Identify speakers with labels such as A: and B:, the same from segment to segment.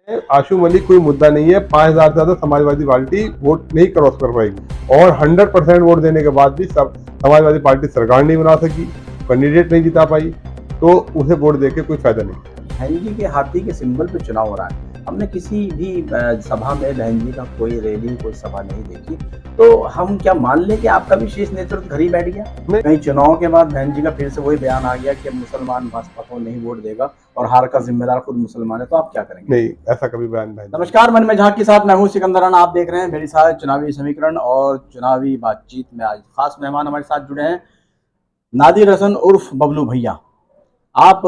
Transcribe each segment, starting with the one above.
A: आशू मलिक कोई मुद्दा नहीं है। 5,000 से ज्यादा समाजवादी पार्टी वोट नहीं क्रॉस कर पाएगी और 100% वोट देने के बाद भी सब समाजवादी पार्टी सरकार नहीं बना सकी, कैंडिडेट नहीं जिता पाई, तो उसे वोट देके कोई फायदा नहीं।
B: बहन जी के हाथी के सिंबल पे चुनाव हो रहा है। हमने किसी भी सभा में बहन जी का कोई रैली, कोई सभा नहीं देखी, तो हम क्या मान लें कि आपका भी शीर्ष नेतृत्व घर ही बैठ गया? कहीं चुनाव के बाद बहन जी का फिर से वही बयान आ गया कि मुसलमान भाजपा को नहीं वोट देगा और हार का जिम्मेदार खुद मुसलमान है, तो आप क्या करेंगे?
A: नहीं, ऐसा कभी बयान नहीं।
B: नमस्कार, मन में झांक के साथ मैं हूं सिकंदर राणा। आप देख रहे हैं मेरे साथ चुनावी समीकरण और चुनावी बातचीत में आज खास मेहमान हमारे साथ जुड़े हैं, नादिर हसन उर्फ बबलू भैया। आप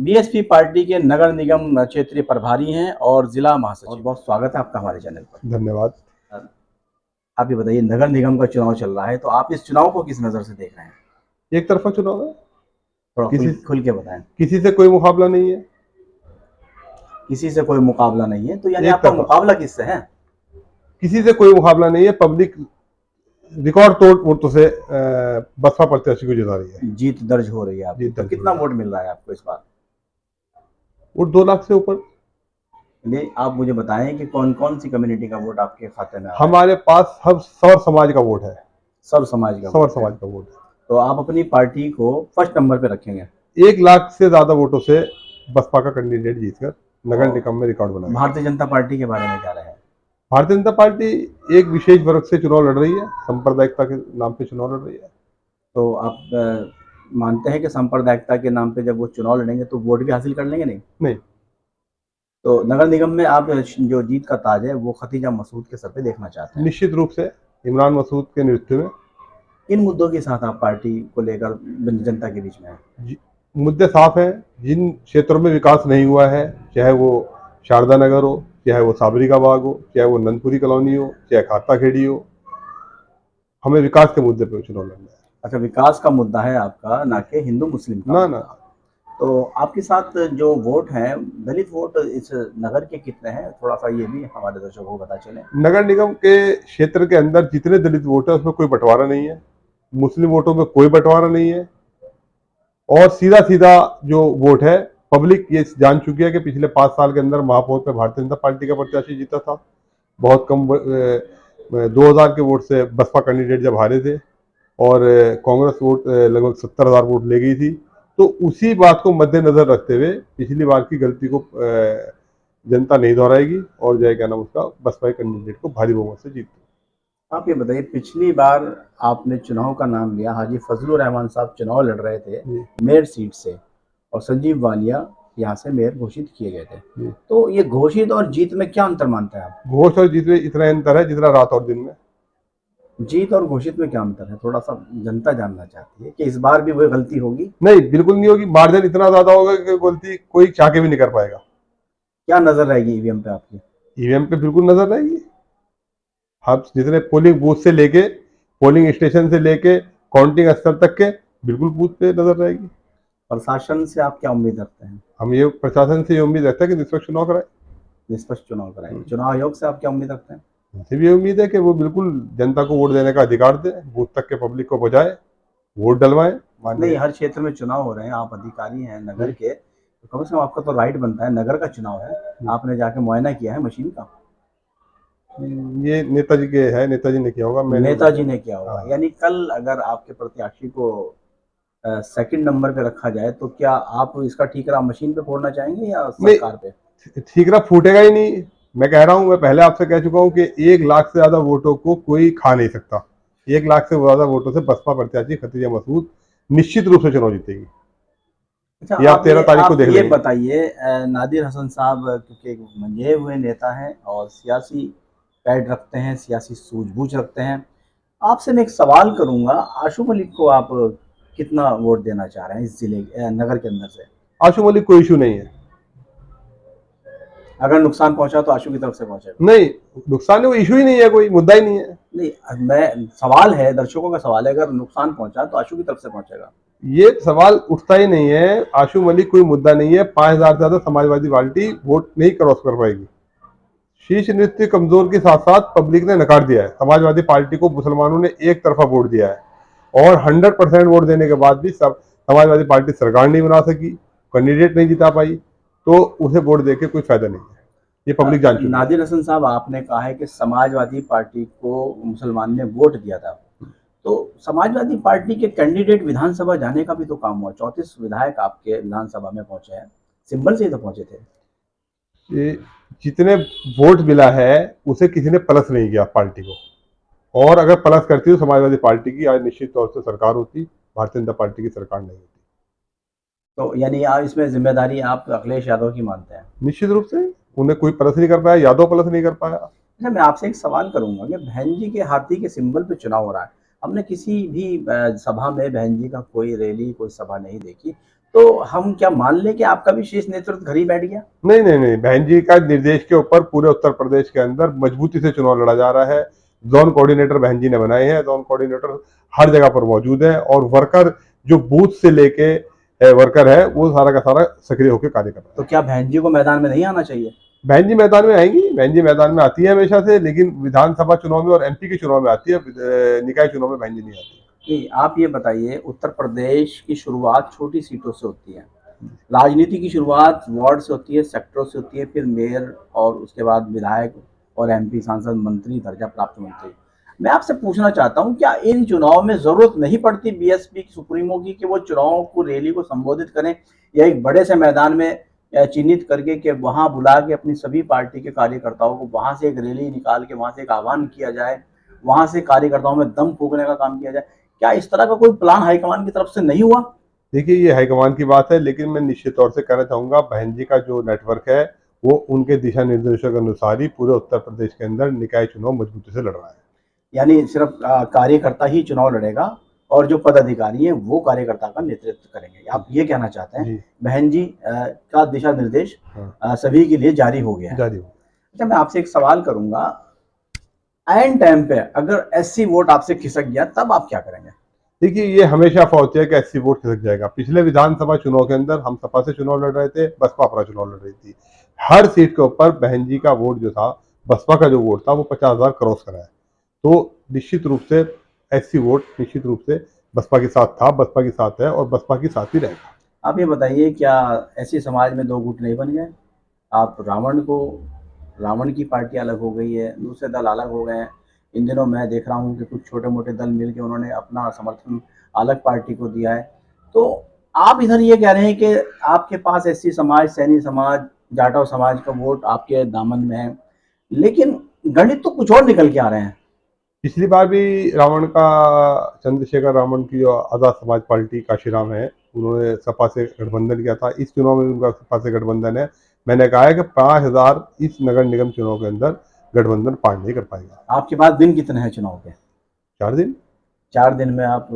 B: बीएसपी पार्टी के नगर निगम क्षेत्रीय प्रभारी हैं और जिला महासचिव। और बहुत स्वागत है आपका हमारे चैनल पर।
A: धन्यवाद।
B: आप ये बताइए, नगर निगम का चुनाव चल रहा है, तो आप इस चुनाव को किस नजर से देख रहे हैं?
A: एक तरफा चुनाव है,
B: थोड़ा खुल के बताएं।
A: किसी से कोई मुकाबला नहीं है।
B: किसी से कोई मुकाबला नहीं है, तो यानी आपका मुकाबला किससे है?
A: किसी से कोई मुकाबला नहीं है। पब्लिक रिकॉर्ड तोड़ वोटों से बसपा प्रत्याशी को जिता रही है।
B: जीत दर्ज हो रही है आपकी। तो कितना वोट मिल रहा है आपको इस बार?
A: वोट 2 लाख से ऊपर।
B: नहीं, आप मुझे बताएं कि कौन कौन सी कम्युनिटी का वोट आपके खाते में आ रहा है?
A: हमारे पास सब सौर समाज का वोट है।
B: सब समाज का?
A: सौर समाज का वोट है।
B: तो आप अपनी पार्टी को फर्स्ट नंबर पे रखेंगे?
A: 1 लाख से ज्यादा वोटों से बसपा का कैंडिडेट जीतकर नगर निगम में रिकॉर्ड बनाया।
B: भारतीय जनता पार्टी के बारे में क्या रहे?
A: भारतीय जनता पार्टी एक विशेष वर्ग से चुनाव लड़ रही है, सांप्रदायिकता के नाम पे चुनाव लड़ रही है।
B: तो आप मानते हैं कि सांप्रदायिकता के नाम पे जब वो चुनाव लड़ेंगे तो वोट भी हासिल कर लेंगे? नहीं। तो नगर निगम में आप जो जीत का ताज है वो खतीजा मसूद के सर पे देखना चाहते हैं?
A: निश्चित रूप से इमरान मसूद के नेतृत्व में।
B: किन मुद्दों के साथ आप पार्टी को लेकर जनता के बीच में हैं?
A: मुद्दे साफ हैं। जिन क्षेत्रों में विकास नहीं हुआ है, चाहे वो शारदा नगर हो, चाहे वो साबरी का बाग हो, चाहे वो नंदपुरी कॉलोनी हो, चाहे खाता खेड़ी हो, हमें विकास के मुद्दे पर चुनाव लड़ना है।
B: अच्छा, विकास का मुद्दा है आपका, ना कि हिंदू मुस्लिम का? ना। तो आपके साथ जो वोट हैं, दलित वोट इस नगर के कितने हैं? थोड़ा सा ये भी हमारे दर्शकों को पता चले।
A: नगर निगम के क्षेत्र के अंदर जितने दलित वोट है उसमें कोई बंटवारा नहीं है, मुस्लिम वोटों में कोई बंटवारा नहीं है, और सीधा सीधा जो वोट है, पब्लिक ये जान चुकी है कि पिछले 5 साल के अंदर महापौर पे भारतीय जनता पार्टी का प्रत्याशी जीता था। बहुत कम 2000 के वोट से बसपा कैंडिडेट जब हारे थे और कांग्रेस वोट लगभग 70,000 वोट ले गई थी। तो उसी बात को मद्देनजर रखते हुए पिछली बार की गलती को जनता नहीं दोहराएगी और जो है क्या नाम उसका बसपा कैंडिडेट को भारी बहुमत से जीत।
B: आप ये बताइए, पिछली बार आपने चुनाव का नाम लिया, हाजी फजलुर रहमान साहब चुनाव लड़ रहे थे मेयर सीट से और संजीव वालिया यहाँ से मेयर घोषित किए गए थे। तो ये घोषित और जीत में क्या अंतर मानते हैं आप?
A: घोषित और जीत में इतना अंतर है जितना रात और दिन में।
B: जीत और घोषित में क्या अंतर है? थोड़ा सा जनता जानना चाहती है कि इस बार भी वही गलती होगी?
A: नहीं, बिल्कुल नहीं होगी। मार्जिन इतना ज्यादा होगा कि गलती कोई चाह के भी नहीं कर पाएगा।
B: क्या नजर रहेगी ईवीएम पे आपकी?
A: ईवीएम पे बिल्कुल नजर रहेगी। आप जितने पोलिंग बूथ से लेके, पोलिंग स्टेशन से लेके काउंटिंग स्तर तक के बिल्कुल बूथ पे नजर रहेगी।
B: प्रशासन से आप क्या उम्मीद रखते हैं?
A: हम ये प्रशासन से ये उम्मीद रखते हैं कि निष्पक्ष चुनाव कराए।
B: निष्पक्ष चुनाव कराए। चुनाव आयोग से आप क्या उम्मीद रखते हैं?
A: उनसे भी ये उम्मीद है कि वो बिल्कुल जनता को वोट देने का अधिकार दे, बूथ तक के पब्लिक को पहुंचाए, वोट डलवाए।
B: नहीं, हर क्षेत्र में चुनाव हो रहे हैं, आप अधिकारी हैं नगर के, तो कम से कम आपका तो राइट बनता है। नगर का चुनाव है, आपने जाके मुआयना किया है मशीन का?
A: ये नेताजी के है, नेताजी ने किया होगा।
B: नेताजी ने किया होगा। यानी कल अगर आपके प्रत्याशी को सेकंड नंबर पे रखा जाए तो क्या आप इसका ठीकरा मशीन पे फोड़ना चाहेंगे या सरकार पे?
A: ठीकरा फूटेगा ही नहीं। मैं कह रहा हूँ, मैं पहले आपसे कह चुका हूँ कि 1 लाख से ज्यादा वोटों को कोई खा नहीं सकता। 1 लाख से ज्यादा वोटों से बसपा प्रत्याशी खतीजा मसूद निश्चित रूप से चुनाव जीतेगी।
B: अच्छा,
A: ये आप 13 तारीख को देख
B: लेंगे। ये बताइए, नादिर हसन साहब क्योंकि मंजे हुए नेता हैं और सियासी पैड रखते हैं, सियासी सूझबूझ रखते हैं, आपसे मैं एक सवाल करूंगा, आशू मलिक को आप कितना वोट देना चाह रहे हैं इस जिले नगर के अंदर से?
A: आशू मलिक कोई इशू नहीं है।
B: अगर नुकसान पहुंचा तो आशू की तरफ से पहुंचेगा?
A: नहीं, नुकसान वो इशू ही नहीं है, कोई मुद्दा ही नहीं है।
B: नहीं, मैं सवाल है, दर्शकों का सवाल है, अगर नुकसान पहुंचा तो आशू की तरफ से पहुंचेगा?
A: ये सवाल उठता ही नहीं है। आशू मलिक कोई मुद्दा नहीं है। 5,000 से ज्यादा समाजवादी पार्टी वोट नहीं क्रॉस कर पाएगी। शीर्ष नेतृत्व कमजोर के साथ साथ पब्लिक ने नकार दिया है। समाजवादी पार्टी को मुसलमानों ने एक तरफा वोट दिया है और 100% वोट देने के बाद भी सब समाजवादी पार्टी सरकार नहीं बना सकी, कैंडिडेट नहीं जिता पाई, तो उसे वोट देके कोई फायदा नहीं है। ये पब्लिक जान चुकी है।
B: नादिर हसन साहब, आपने कहा है कि समाजवादी पार्टी को मुसलमान ने वोट दिया था, तो समाजवादी पार्टी के कैंडिडेट विधानसभा जाने का भी तो काम हुआ। 34 विधायक आपके विधानसभा में पहुंचे हैं, सिंबल से ही तो पहुंचे थे।
A: ये जितने वोट मिला है उसे किसी ने प्लस नहीं किया पार्टी को, और अगर प्लस करती तो समाजवादी पार्टी की आज निश्चित तौर से सरकार होती, भारतीय जनता पार्टी की सरकार नहीं होती।
B: तो यानी आप इसमें जिम्मेदारी आप अखिलेश यादव की मानते हैं?
A: निश्चित रूप से उन्हें कोई प्लस नहीं कर पाया, यादव प्लस नहीं कर पाया।
B: अच्छा, मैं आपसे एक सवाल करूंगा कि बहन जी के हाथी के सिंबल पे चुनाव हो रहा है, हमने किसी भी सभा में बहन जी का कोई रैली, कोई सभा नहीं देखी, तो हम क्या मान लें कि आपका भी शीर्ष नेतृत्व घर ही बैठ गया?
A: नहीं नहीं नहीं, बहन जी का निर्देश के ऊपर पूरे उत्तर प्रदेश के अंदर मजबूती से चुनाव लड़ा जा रहा है। जोन कोऑर्डिनेटर बहन जी ने बनाए हैं, जोन कोऑर्डिनेटर हर जगह पर मौजूद है, और वर्कर जो बूथ से लेके वर्कर है वो सारा का सारा सक्रिय होकर कार्य कर रहा है।
B: तो क्या बहन जी को मैदान में नहीं आना चाहिए?
A: बहन जी मैदान में आएंगी, बहन जी मैदान में आती है हमेशा से, लेकिन विधानसभा चुनाव में और एमपी के चुनाव में आती है, निकाय चुनाव में बहन जी नहीं आती।
B: नहीं, आप ये बताइए, उत्तर प्रदेश की शुरुआत छोटी सीटों से होती है, राजनीति की शुरुआत वार्ड से होती है, सेक्टरों से होती है, फिर मेयर और उसके बाद विधायक और एमपी, सांसद, मंत्री, दर्जा प्राप्त मंत्री। मैं आपसे पूछना चाहता हूं, क्या इन चुनाव में जरूरत नहीं पड़ती बीएसपी की सुप्रीमो की कि वो चुनाव को, रैली को संबोधित करें, या एक बड़े से मैदान में चिन्हित करके कि वहां बुला के अपनी सभी पार्टी के कार्यकर्ताओं को वहां से एक रैली निकाल के वहां से एक आह्वान किया जाए, वहां से कार्यकर्ताओं में दम फूकने का काम किया जाए? क्या इस तरह का कोई प्लान हाईकमान की तरफ से नहीं हुआ?
A: देखिए, ये हाईकमान की बात है, लेकिन मैं निश्चित तौर से कहना चाहूंगा बहन जी का जो नेटवर्क है वो उनके दिशा निर्देशों के अनुसार ही पूरे उत्तर प्रदेश के अंदर निकाय चुनाव मजबूती से लड़ रहा है।
B: यानी सिर्फ कार्यकर्ता ही चुनाव लड़ेगा और जो पदाधिकारी हैं वो कार्यकर्ता का नेतृत्व करेंगे, आप ये कहना चाहते हैं?
A: जी।
B: बहन जी का दिशा निर्देश
A: हाँ,
B: सभी के लिए जारी हो गया है।
A: जारी हो।
B: अच्छा, मैं आपसे एक सवाल करूंगा, एन टाइम पे अगर एससी वोट आपसे खिसक गया तब आप क्या करेंगे?
A: देखिए, ये हमेशा अफवाह होती है कि एससी वोट खिसक जाएगा। पिछले विधानसभा चुनाव के अंदर हम सपा से चुनाव लड़ रहे थे, बसपा अपना चुनाव लड़ रही थी। हर सीट के ऊपर बहन जी का वोट जो था, बसपा का जो वोट था वो 50,000 क्रॉस करा है। तो निश्चित रूप से एससी वोट निश्चित रूप से बसपा के साथ था, बसपा के साथ है और बसपा के साथ ही रहेगा।
B: आप ये बताइए, क्या ऐसे समाज में दो गुट नहीं बन गए? आप रावण की पार्टी अलग हो गई है, दूसरे दल अलग हो गए हैं। इन दिनों मैं देख रहा हूँ कि कुछ छोटे मोटे दल मिलकर उन्होंने अपना समर्थन अलग पार्टी को दिया है। तो आप इधर ये कह रहे हैं कि आपके पास एससी समाज, सैनी समाज, जाटव समाज का वोट आपके दामन में है, लेकिन गणित तो कुछ और निकल के आ रहे हैं।
A: पिछली बार भी रावण का, चंद्रशेखर रावण की जो आज़ाद समाज पार्टी काशीराम है, उन्होंने सपा से गठबंधन किया था। इस चुनाव में भी उनका सपा से गठबंधन है। मैंने कहा है कि 5,000 इस नगर निगम चुनाव के अंदर गठबंधन पार नहीं कर पाएगा।
B: आपके पास दिन कितने हैं चुनाव के?
A: 4 दिन।
B: 4 दिन में आप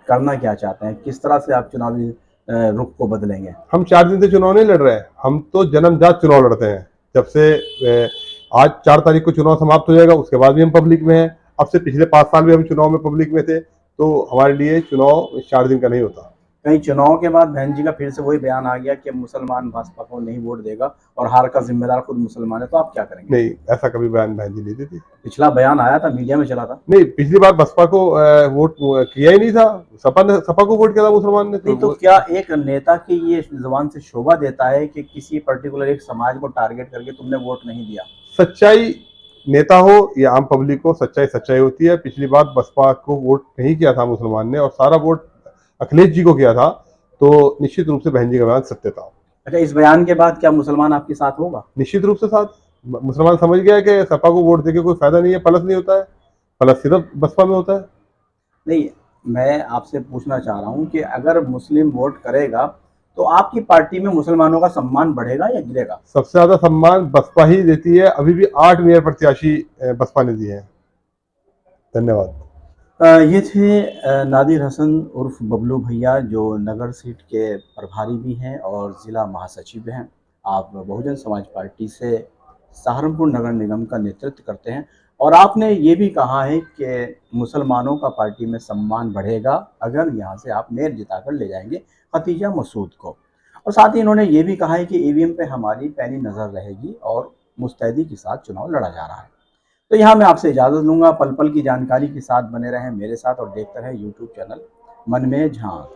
B: करना क्या चाहते हैं? किस तरह से आप चुनावी रुख को बदलेंगे?
A: हम 4 दिन से चुनाव नहीं लड़ रहे हैं, हम तो जन्मजात चुनाव लड़ते हैं। जब से आज 4 तारीख को चुनाव समाप्त हो जाएगा, उसके बाद भी हम पब्लिक में हैं। अब से पिछले 5 साल भी हम चुनाव में पब्लिक में थे, तो हमारे लिए चुनाव 4 दिन का नहीं होता।
B: कहीं चुनाव के बाद बहन जी का फिर से वही बयान आ गया कि मुसलमान भाजपा को नहीं वोट देगा और हार का जिम्मेदार खुद मुसलमान है, तो आप क्या करेंगे?
A: नहीं, ऐसा कभी बयान बहन जी नहीं देती।
B: पिछला बयान आया था, मीडिया में चला था।
A: नहीं, पिछली बार बसपा को वोट किया ही नहीं था, सपा को वोट किया था मुसलमान ने।
B: नहीं, तो क्या एक नेता की ये जुबान से शोभा देता है कि किसी पर्टिकुलर एक समाज को टारगेट करके तुमने वोट नहीं दिया?
A: सच्चाई, नेता हो या आम पब्लिक हो, सच्चाई सच्चाई होती है। पिछली बार बसपा को वोट नहीं किया था मुसलमान ने और सारा वोट अखिलेश जी को किया था, तो निश्चित रूप से बहन जी का बयान सत्य था।
B: अच्छा, इस बयान के बाद क्या मुसलमान आपके साथ होगा?
A: निश्चित रूप से साथ। मुसलमान समझ गया कि सपा को वोट देके कोई फायदा नहीं है, प्लस नहीं होता है, प्लस सिर्फ बसपा में होता है।
B: नहीं, मैं आपसे पूछना चाह रहा हूँ कि अगर मुस्लिम वोट करेगा तो आपकी पार्टी में मुसलमानों का सम्मान बढ़ेगा या गिरेगा?
A: सबसे ज्यादा सम्मान बसपा ही देती है। अभी भी 8 मेयर प्रत्याशी बसपा ने दिए हैं। धन्यवाद।
B: ये थे नादिर हसन उर्फ बबलू भैया, जो नगर सीट के प्रभारी भी हैं और ज़िला महासचिव भी हैं। आप बहुजन समाज पार्टी से सहारनपुर नगर निगम का नेतृत्व करते हैं और आपने ये भी कहा है कि मुसलमानों का पार्टी में सम्मान बढ़ेगा अगर यहाँ से आप मेयर जिताकर ले जाएंगे खतीजा मसूद को। और साथ ही इन्होंने ये भी कहा है कि ईवीएम पे हमारी पैनी नज़र रहेगी और मुस्तैदी के साथ चुनाव लड़ा जा रहा है। तो यहाँ मैं आपसे इजाज़त लूँगा। पल पल की जानकारी के साथ बने रहें मेरे साथ और देखते रहें यूट्यूब चैनल मन में झांक।